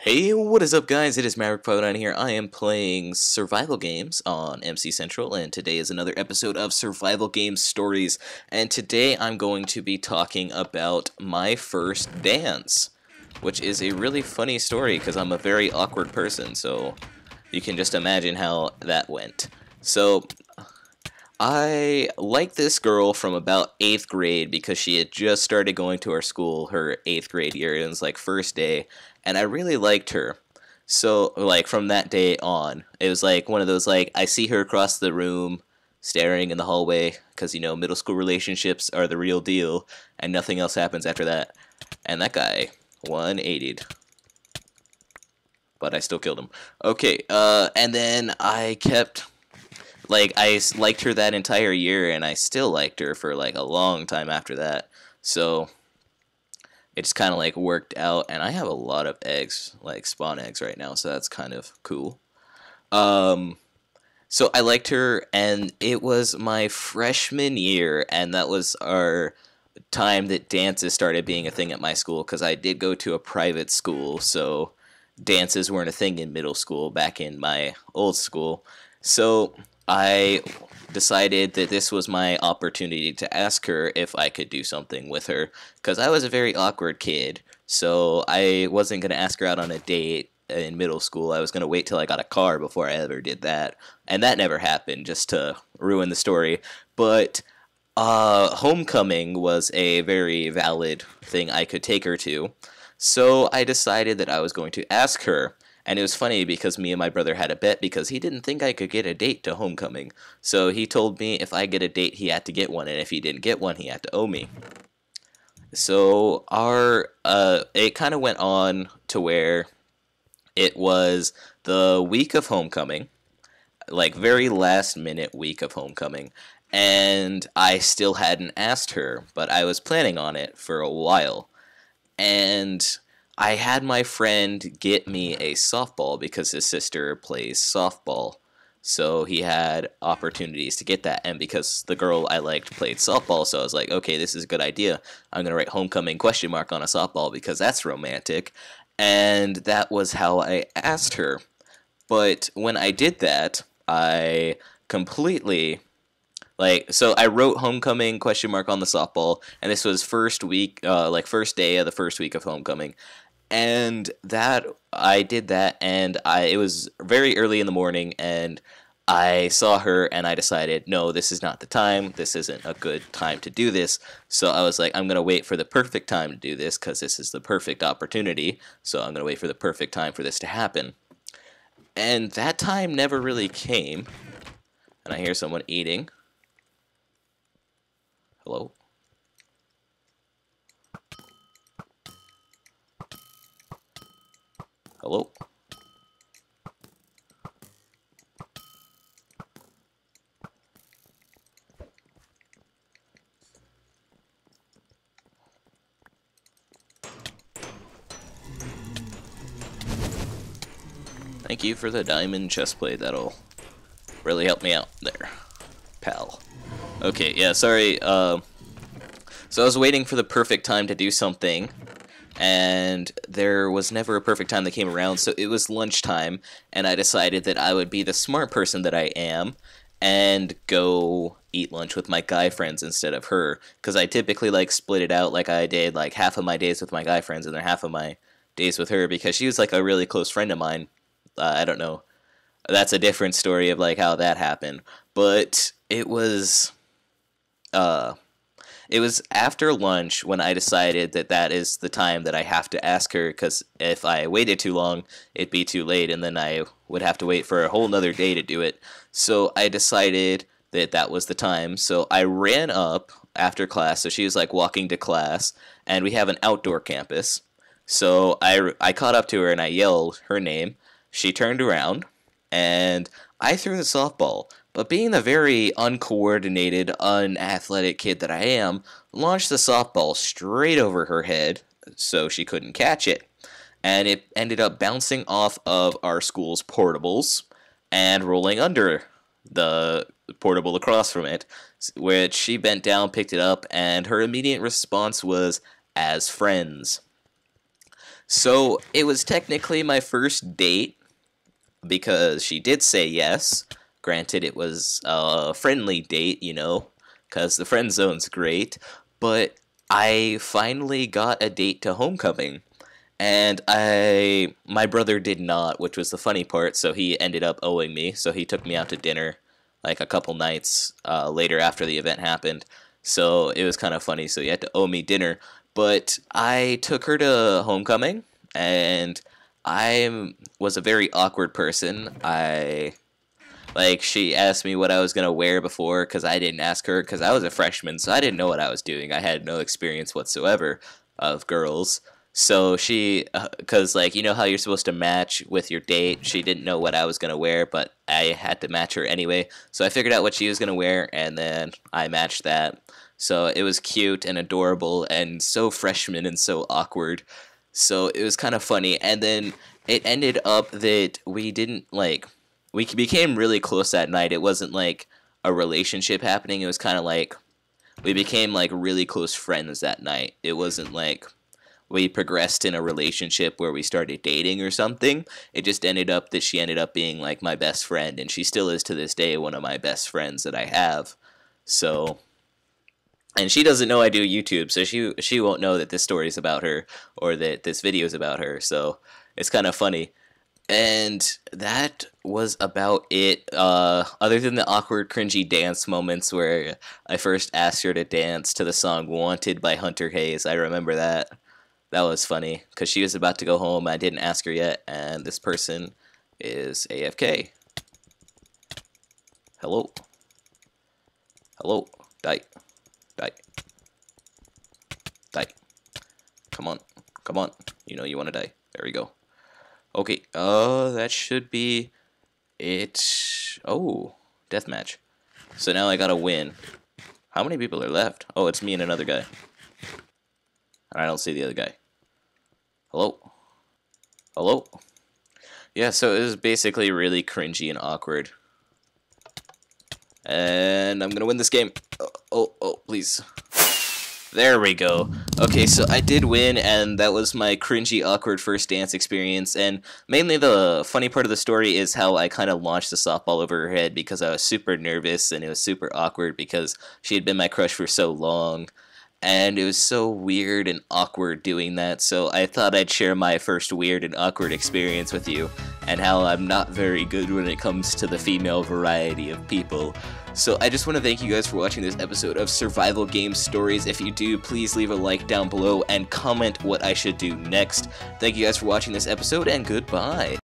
Hey, what is up, guys? It is Maverick59 here. I am playing survival games on MC Central, and today is another episode of Survival Game Stories. And today I'm going to be talking about my first dance, which is a really funny story because I'm a very awkward person, so you can just imagine how that went. So, I liked this girl from about 8th grade because she had just started going to our school her 8th grade year. It was like first day, and I really liked her. So, like, from that day on, it was like one of those, like, I see her across the room staring in the hallway because, middle school relationships are the real deal, and nothing else happens after that. And that guy 180'd. But I still killed him. Okay, and then I kept I liked her that entire year, and I still liked her for like a long time after that. So it just kind of like worked out, and I have a lot of eggs, like spawn eggs right now, so that's kind of cool. Um, so I liked her, and it was my freshman year, and that was our time that dances started being a thing at my school, because I did go to a private school, so dances weren't a thing in middle school back in my old school. So I decided that this was my opportunity to ask her if I could do something with her, because I was a very awkward kid, so I wasn't going to ask her out on a date in middle school. I was going to wait till I got a car before I ever did that, and that never happened, just to ruin the story. But homecoming was a very valid thing I could take her to, so I decided that I was going to ask her. And it was funny because me and my brother had a bet because he didn't think I could get a date to homecoming. So he told me if I get a date, he had to get one, and if he didn't get one, he had to owe me. So it kind of went on to where it was the week of homecoming, like very last minute week of homecoming, and I still hadn't asked her, but I was planning on it for a while. And I had my friend get me a softball because his sister plays softball. So he had opportunities to get that. And because the girl I liked played softball, so I was like, okay, this is a good idea. I'm going to write homecoming question mark on a softball because that's romantic. And that was how I asked her. But when I did that, I completely so I wrote homecoming question mark on the softball, and this was first week, first day of the first week of homecoming, and that I did that, and it was very early in the morning, and I saw her, and I decided, no, this is not the time. This isn't a good time to do this. So I was like, I'm gonna wait for the perfect time to do this because this is the perfect opportunity. So I'm gonna wait for the perfect time for this to happen, and that time never really came. And I hear someone eating. Hello? Hello? Thank you for the diamond chestplate. That'll really help me out there, pal. Okay, yeah, sorry. So I was waiting for the perfect time to do something, and there was never a perfect time that came around, so it was lunchtime, and I decided that I would be the smart person that I am and go eat lunch with my guy friends instead of her, because I typically split it out. Like, I did like half of my days with my guy friends and then half of my days with her, because she was like a really close friend of mine. I don't know. That's a different story of like how that happened, but uh it was after lunch when I decided that that is the time that I have to ask her, because if I waited too long, it'd be too late, and then I would have to wait for a whole nother day to do it. So I decided that that was the time. So I ran up after class. So she was like walking to class, and we have an outdoor campus. So I caught up to her and I yelled her name. She turned around, and I threw the softball. But being the very uncoordinated, unathletic kid that I am, launched the softball straight over her head so she couldn't catch it. And it ended up bouncing off of our school's portables and rolling under the portable across from it, which she bent down, picked it up, and her immediate response was, "as friends." So it was technically my first date because she did say yes. Granted, it was a friendly date, you know, because the friend zone's great. But I finally got a date to homecoming. And my brother did not, which was the funny part, so he ended up owing me. So he took me out to dinner like a couple nights later after the event happened. So it was kind of funny, so he had to owe me dinner. But I took her to homecoming, and I was a very awkward person. She asked me what I was going to wear before, because I didn't ask her, because I was a freshman, so I didn't know what I was doing. I had no experience whatsoever of girls. So she, because, like, you know how you're supposed to match with your date? She didn't know what I was going to wear, but I had to match her anyway. So I figured out what she was going to wear, and then I matched that. So it was cute and adorable and so freshman and so awkward. So it was kind of funny. And then it ended up that we didn't, like, we became really close that night. It wasn't, like, a relationship happening. It was kind of like we became, like, really close friends that night. It wasn't, like, we progressed in a relationship where we started dating or something. It just ended up that she ended up being like my best friend, and she still is to this day one of my best friends that I have. So, and she doesn't know I do YouTube, so she won't know that this story is about her or that this video is about her. So it's kind of funny. And that was about it. Other than the awkward, cringy dance moments where I first asked her to dance to the song "Wanted" by Hunter Hayes, I remember that. That was funny, because she was about to go home, I didn't ask her yet, and this person is AFK. Hello? Hello? Die. Die. Die. Come on. Come on. You know you want to die. There we go. Okay, that should be it. Oh, deathmatch. So now I gotta win. How many people are left? Oh, it's me and another guy. And I don't see the other guy. Hello? Hello? Yeah, so it was basically really cringy and awkward. And I'm gonna win this game. Oh, please. There we go. Okay, so I did win, and that was my cringy, awkward first dance experience. And mainly the funny part of the story is how I kind of launched the softball over her head because I was super nervous, and it was super awkward because she had been my crush for so long. And it was so weird and awkward doing that, so I thought I'd share my first weird and awkward experience with you, and how I'm not very good when it comes to the female variety of people. So I just want to thank you guys for watching this episode of Survival Game Stories. If you do, please leave a like down below and comment what I should do next. Thank you guys for watching this episode, and goodbye.